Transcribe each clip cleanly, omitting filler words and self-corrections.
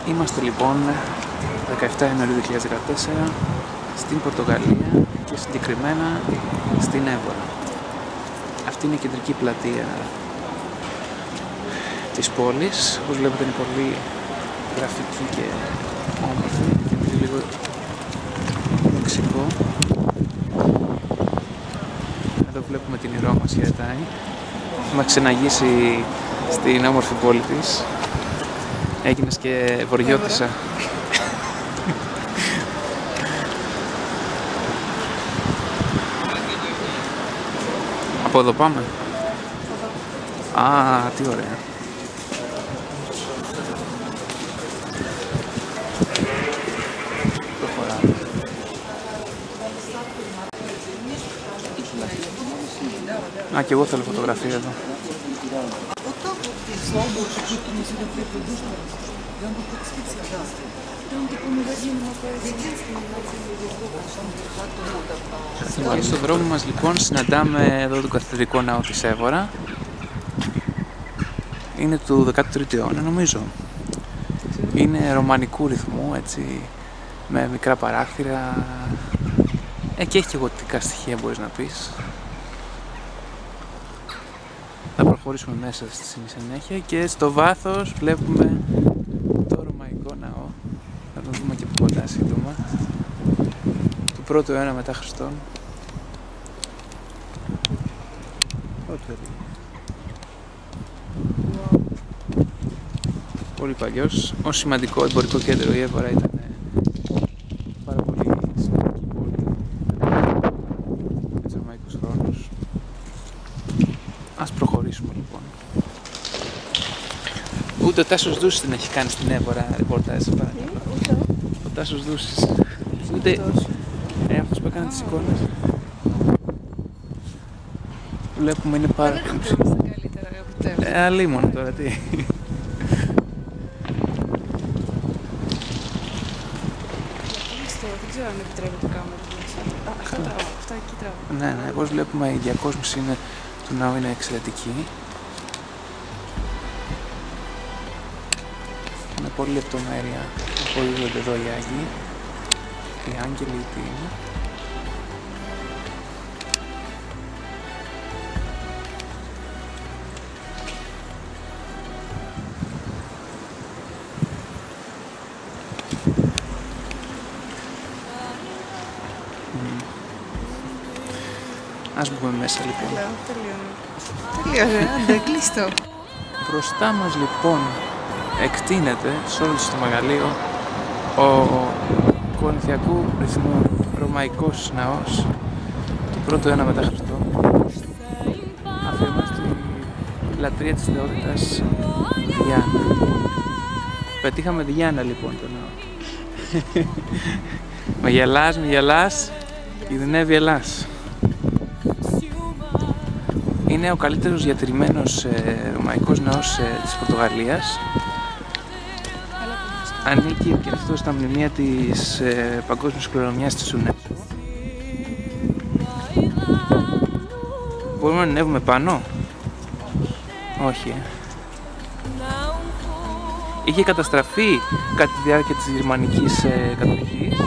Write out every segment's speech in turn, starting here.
Είμαστε λοιπόν 17 Ιανουαρίου 2014 στην Πορτογαλία και συγκεκριμένα στην Έβορα. Αυτή είναι η κεντρική πλατεία της πόλης. Όπως βλέπετε είναι πολύ γραφική και όμορφη. Είναι λίγο Μεξικό. Εδώ βλέπουμε την ηρώα μας χαιρετάει. Έχουμε ξεναγήσει στην όμορφη πόλη της. Έγινες και βοριώτισσα. Από εδώ πάμε. Α, τι ωραία. Προχωράμε. Α, και εγώ θέλω φωτογραφία εδώ. Και στον δρόμο μας λοιπόν συναντάμε εδώ τον καθεδρικό ναό της Έβορα. Είναι του 13ου αιώνα νομίζω. Είναι ρωμανικού ρυθμού, έτσι, με μικρά παράθυρα και έχει και γοτικά στοιχεία μπορείς να πεις. Θα προχωρήσουμε μέσα στη συνέχεια και στο βάθος βλέπουμε το ρωμαϊκό ναό. Θα το δούμε και από κοντά σύντομα. Του 1ου αιώνα μετά Χριστόν. Πολύ παλιός. Ως σημαντικό εμπορικό κέντρο η Έβορα ήταν πάρα πολύ σημαντική πόλη για τους ρωμαϊκούς χρόνους. Ας προχωρήσουμε λοιπόν. Ούτε ο Τάσος Δούσης την έχει κάνει στην Έβορα ρεπορτάζ, σε παρακαλώ. Ο Τάσος Δούσης. Ούτε αυτός που έκανε τις εικόνες. Βλέπουμε είναι πάρα πολύ ψηλό. Αλίμονο τώρα, τι. Δεν ξέρω αν επιτρέπεται κάμερα. Αυτά εκεί τραβά. Ναι, όπως βλέπουμε η διακόσμηση του ναού είναι εξαιρετική. Με πολλή λεπτομέρεια αποδίδονται εδώ οι Άγιοι, οι άγγελοι, τι είναι. Ας μπούμε μέσα λοιπόν. Τελείωσε, άντε, κλείστο. Μπροστά μας λοιπόν εκτείνεται σε όλο το μεγαλείο ο κορινθιακού ρυθμού ρωμαϊκός ναός του 1ου αιώνα μετά Χριστό, αφιερωμένος στη λατρεία της θεότητας Διάννα. Πετύχαμε Διάννα λοιπόν το ναό. Με γελάς, κινδυνεύει Ελλάς. Είναι ο καλύτερος διατηρημένος ρωμαϊκός ναός της Πορτογαλίας. Ανήκει και αυτό στα μνημεία της παγκόσμιας κληρονομιάς της UNESCO. Μπορούμε να ανέβουμε πάνω? Όχι. Είχε καταστραφεί κατά τη διάρκεια της γερμανικής κατοχής,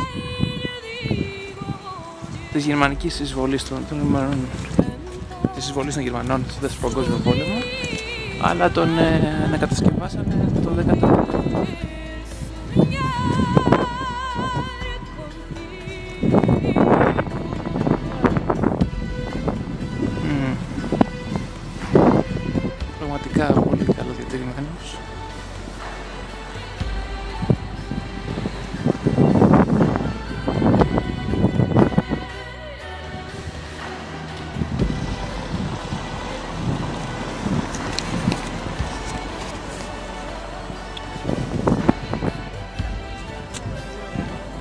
της γερμανικής εισβολής των Γερμανών στο Δεύτερο Παγκόσμιο Πόλεμο, αλλά τον ανακατασκευάσανε το 19ο. Πραγματικά πολύ καλό διατηρημένος.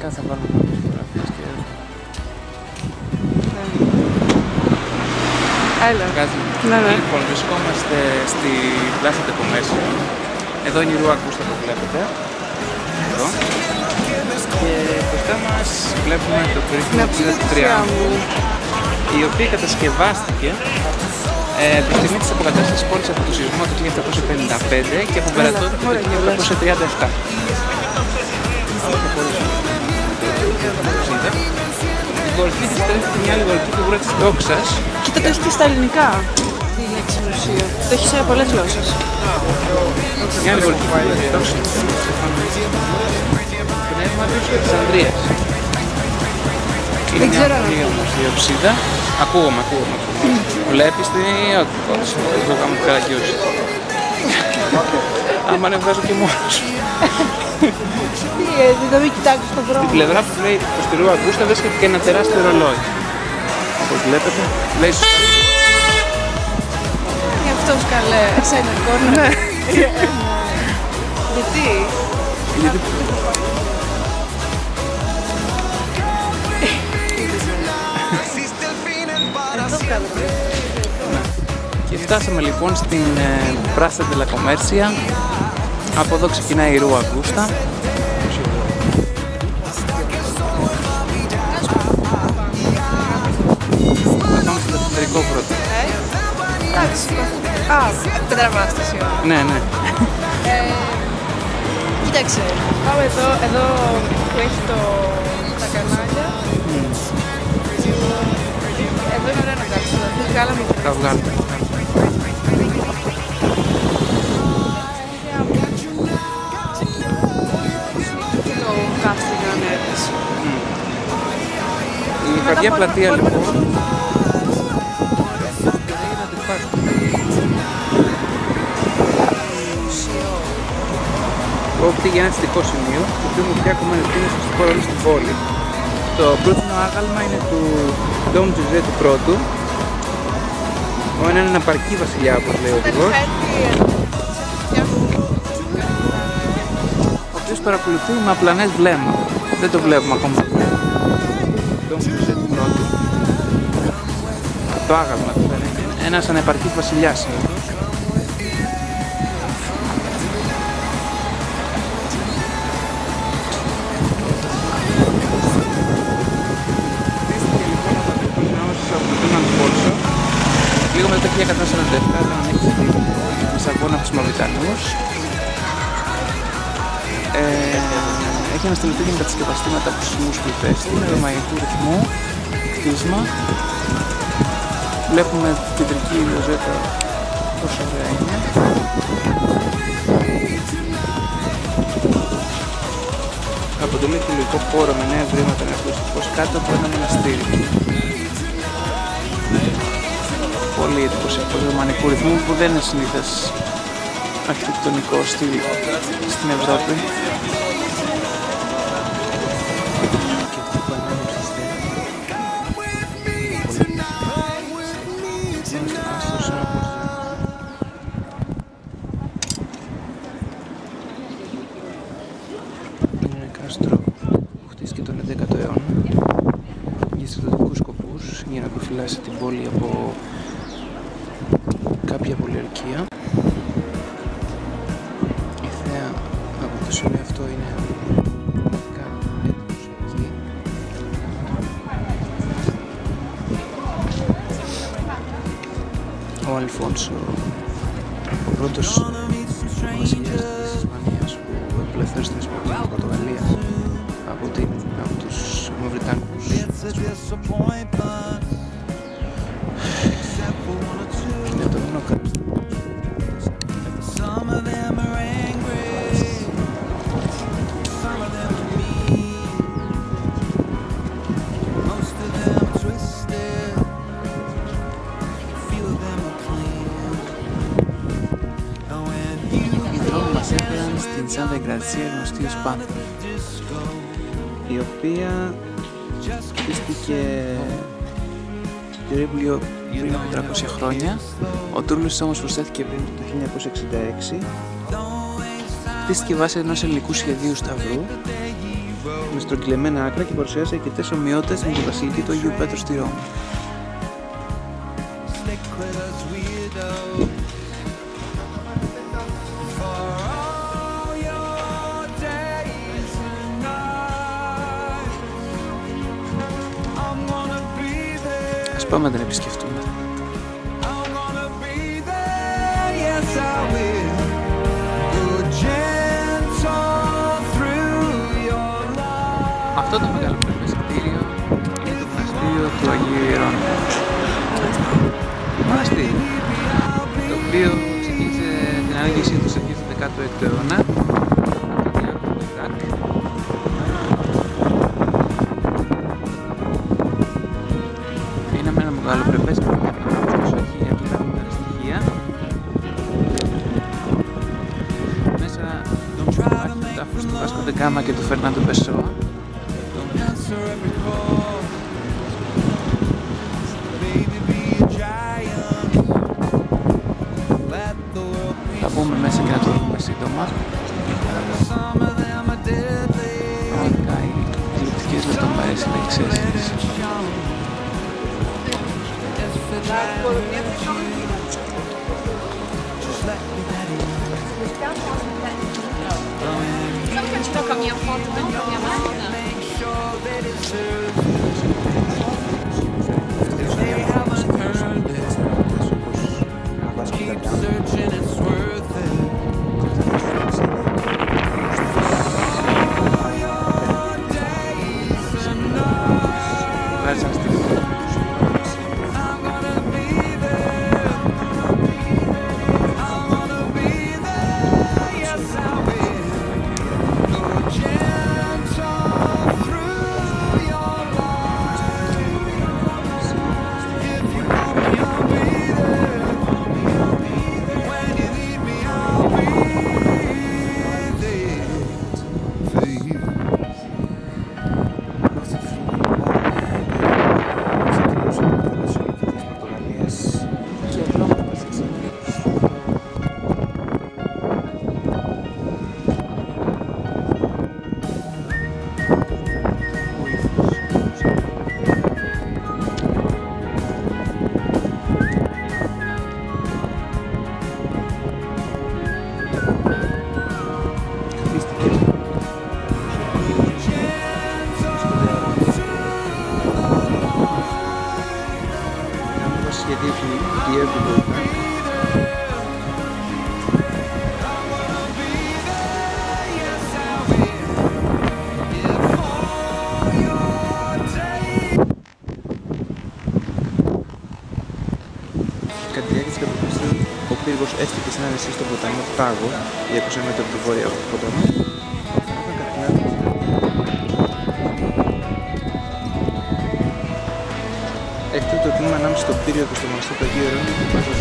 Κάτσε να πάρουμε κάποιες φωτογραφίες και έρθω. Έλα. Ναι. Λοιπόν, βρισκόμαστε στη Plaza de Comercio. Εδώ είναι η Rua Augusta που βλέπετε. Εδώ. Και μπροστά μας βλέπουμε το περίφημο πύργο του Τριάμβου, η οποία κατασκευάστηκε τη στιγμή της αποκατάστασης της πόλης από το σεισμό του 1755 και αποπερατώθηκε το 1737. Την κορυφή της τρέχει μια άλλη γορική φιγούρα της δόξας. Κοίτα, το έχει και στα ελληνικά τη λέξη μουσείο. Το έχει σε πολλές γλώσσες. Μια άλλη γορική φιγούρα της δόξας. Πνεύμα της Ανδρείας. Δεν ξέρω αν μουσιοψίδα. Ακούγομαι. Βλέπεις τι εγώ κάνω καραγκιούση. Άμα ανεβάζω και μόνος. Δεν με κοιτάξεις στον δρόμο. Στην πλευρά που λέει το στη Ρούα Αγκούστα βρίσκεται και ένα τεράστιο ρολόι. Όπως βλέπετε, λέει σωστά. Γι' αυτός καλέ, εσένα κόρνα. Ναι. Γιατί? Γιατί... Και φτάσαμε λοιπόν στην Plaza de la Comercia. Από εδώ ξεκινάει η Ρούα Αγκούστα. Θα πάμε στο εξωτερικό πρώτα. Εντάξει. Πεντραβάσταση. Ναι. Κοίταξε, πάμε εδώ που έχει τα κανάλια. Εδώ είναι ωραία να κάτσουμε. Θα βγάλουμε. Το κάστρο να έρθεις. Η καρδιά πλατεία λοιπόν. Πρόκειται για ένα αστικό σημείο, το οποίο μου φτιάχνουμε ανευθύνες στην χώρα όλη στην πόλη. Το πρότινο άγαλμα είναι του Dom José του πρώτου. Είναι ένα παρκή βασιλιά, όπως λέει ο οδηγός. Ο οποίος παρακολουθεί με απλανές βλέμμα. Δεν το βλέπουμε ακόμα. Dom José του πρώτου. Το άγαλμα του είναι ένας ανεπαρκής βασιλιάς. Λίγο μετά το 1147 όταν έχει την εισαγώνα από τους Μαυριτανούς. Έχει αναστηλωθεί και με κατασκευαστήματα από τους σημμούς που υπέστη, με μαγικού ρυθμού, κτίσμα. Βλέπουμε την κεντρική ροζέτα πόσο ωραία είναι. Αποτελεί αρχαιολογικό χώρο με νέα βρήματα νεοκλωστικός κάτω από ένα μοναστήρι. Πολύ εντυπωσιακό ρωμανικού ρυθμού που δεν είναι συνήθως αρχιτεκτονικό στην Ευρώπη. Είναι ένα κάστρο που χτίστηκε τον 11ο αιώνα για στρατιωτικούς σκοπούς, για να προφυλάσει την πόλη από κάποια πολιορκία. Η θέα από το σημείο αυτό είναι πραγματικά εντυπωσιακή. Ο Αλφόνσο, ο πρώτος βασιλιάς της Ισπανίας που απελευθέρωσε την Ισπανία από την Πορτογαλία από τους Μαυριτανούς. Είναι το μόνο κάτω. Οι δρόμοι μας έφεραν στην Σάντα Γκρατσία γνωστή ως Πάνθρα, η οποία χτίστηκε πριν από 300 χρόνια. Ο τούρλος όμως προσθέθηκε πριν το 1966. Χτίστηκε βάσει ενός ελληνικού σχεδίου σταυρού με στρογγυλεμένα άκρα και παρουσιάζει αρκετές ομοιότητες με τη βασιλική του Αγίου Πέτρου στη Ρώμη. Ας πάμε να την επισκεφτούμε. Yes, I will. Go gentle through του Αγίου Ιερών. Μοναστήρι, το οποίο ξεκίνησε την ανάγγιση του σε 16ο αιώνα από τον Ιάκωβο Ιζάκ. Είναι με ένα μεγαλοπρεπές κτίριο, έχει αρκετά μεγάλα στοιχεία. Μέσα υπάρχει το τάφος του Βάσκο ντε Γκάμα και του Φερνάντο Πεσόα. Θα μπούμε μέσα και να το δούμε σύντομα. Πραγματικά οι εκλειπτικές λεπτομέρειες είναι εξαίσθητες. Ci tocca mia foto dentro mia macchina. Κατά τη διάρκεια της κατοχής ο πύργος έστηκε σε ένα νησί στον ποταμό Τάγο, 200 μέτρα από το βόρειο από το ποταμό. Έχετε το τμήμα ανάμεσα στο κτίριο και στο μοναστήρι του Αγίου Ιερών που πάει στο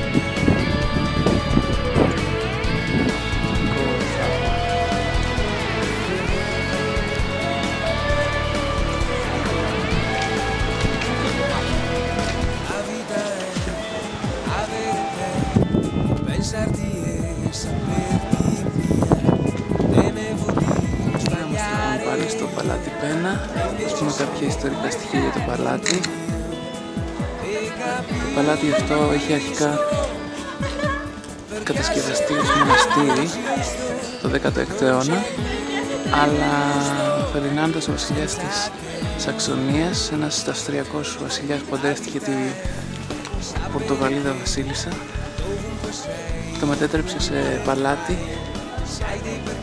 πάλι στο παλάτι Πένα. Ας πούμε κάποια ιστορικά στοιχεία για το παλάτι. Το παλάτι αυτό είχε αρχικά κατασκευαστεί ως μοναστήρι το 16ο αιώνα, αλλά ο Φερδινάντος, ο βασιλιάς της Σαξονίας, ένας αυστριακός βασιλιάς που παντρεύτηκε τη Πορτογαλίδα βασίλισσα, το μετέτρεψε σε παλάτι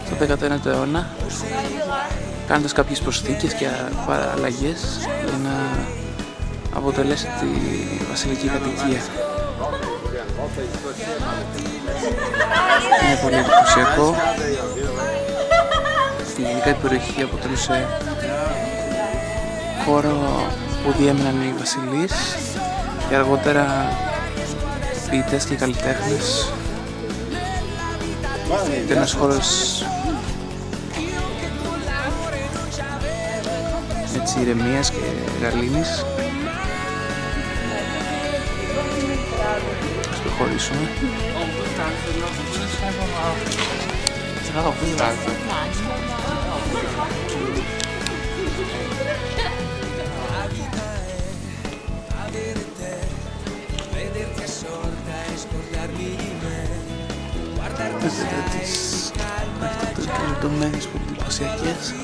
το 19ο αιώνα, κάνοντας κάποιες προσθήκες και αλλαγές για να αποτελέσει τη βασιλική κατοικία. Είναι πολύ εντυπωσιακό. Γενικά η περιοχή αποτελούσε χώρο που διέμεναν οι βασιλείς και αργότερα ποιητές και καλλιτέχνες. Ήταν ένας χώρος έτσι ηρεμίας και γαλήνης. Ας προχωρήσουμε. Vedete τις αρχιτεκτονικές λεπτομέρειες πολύ εντυπωσιακές.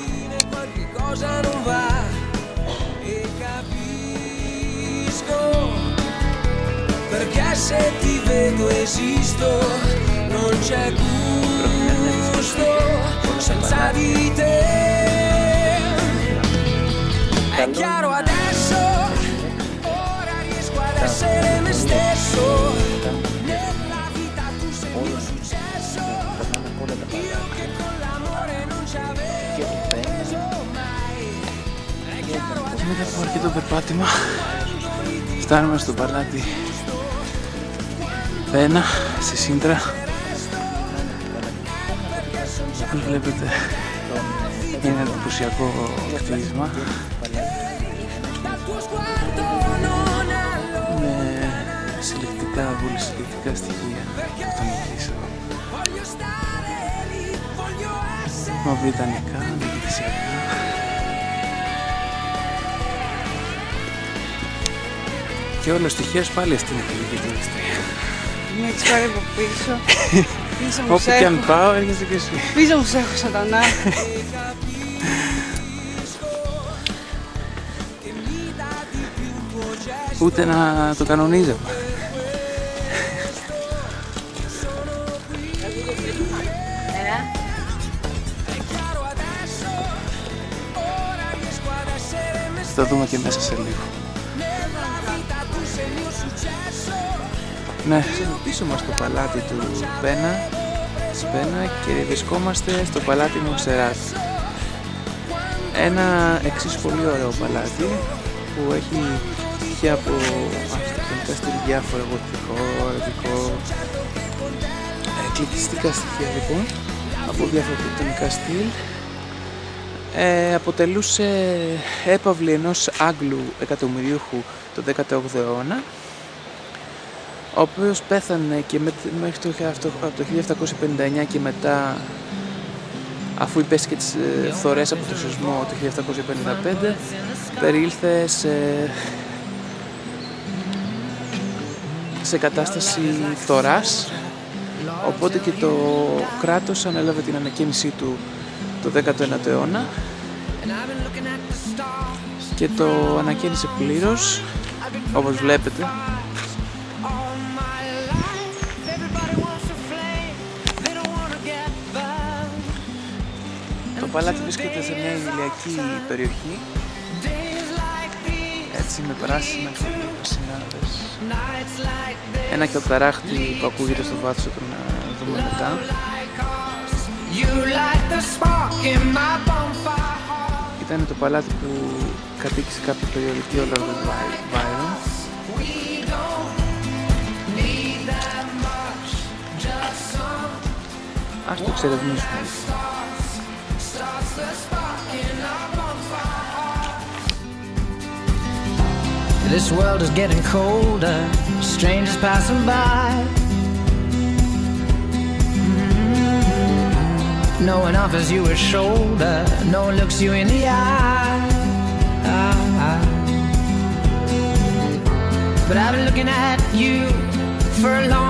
Perché se ti vedo esisto, non c'è gusto senza di te. È chiaro adesso, Μετά από αρκετό περπάτημα φτάνουμε στο παλάτι Πένα στη Σύντρα. Όπως βλέπετε είναι ένα εντυπωσιακό κτίσμα με πολύ συλλεκτικά στοιχεία αυτονομικής. Μαυριτανικά, δυτισιακά. Και όλο στοιχείο πάλι στην εκλογική τουρίστρια. Με έχεις πάρει από πίσω. Όπου και αν πάω έρχεσαι και εσύ. Πίσω μου σε έχω σατανά. Ούτε να το κανονίζαμε. Θα το δούμε και μέσα σε λίγο. Ναι, πίσω μας το παλάτι του Σπένα και βρισκόμαστε στο παλάτι Μονσεράτ. Ένα εξίσου πολύ ωραίο παλάτι που έχει στοιχεία από αρχιτεκτονικά στυλ διάφορα, γοτικό, αραβικό, εκκλητιστικά στοιχεία λοιπόν από διάφορα αρχιτεκτονικά στυλ. Αποτελούσε έπαυλη ενός Άγγλου εκατομμυρίουχου το 18ο αιώνα, ο οποίος πέθανε και μέχρι από το 1759 και μετά, αφού υπέστη και τις φθορές από το σεισμό το 1755, περιήλθε σε κατάσταση φθοράς, οπότε και το κράτος ανέλαβε την ανακαίνισή του το 19ο αιώνα και το ανακαίνισε πλήρως, όπως βλέπετε. Το παλάτι βρίσκεται σε μια ηλιακή περιοχή, έτσι με πράσινα και πρασινάδες. Ένα καταράχτη που ακούγεται στο βάθος όταν δούμε μετά. Ήταν το παλάτι που κατοίκησε κάποια περιοδική ο Λόρδος Μπάιρον. Ας το εξερευνήσουμε. This world is getting colder, strangers passing by. No one offers you a shoulder, no one looks you in the eye. But I've been looking at you for a long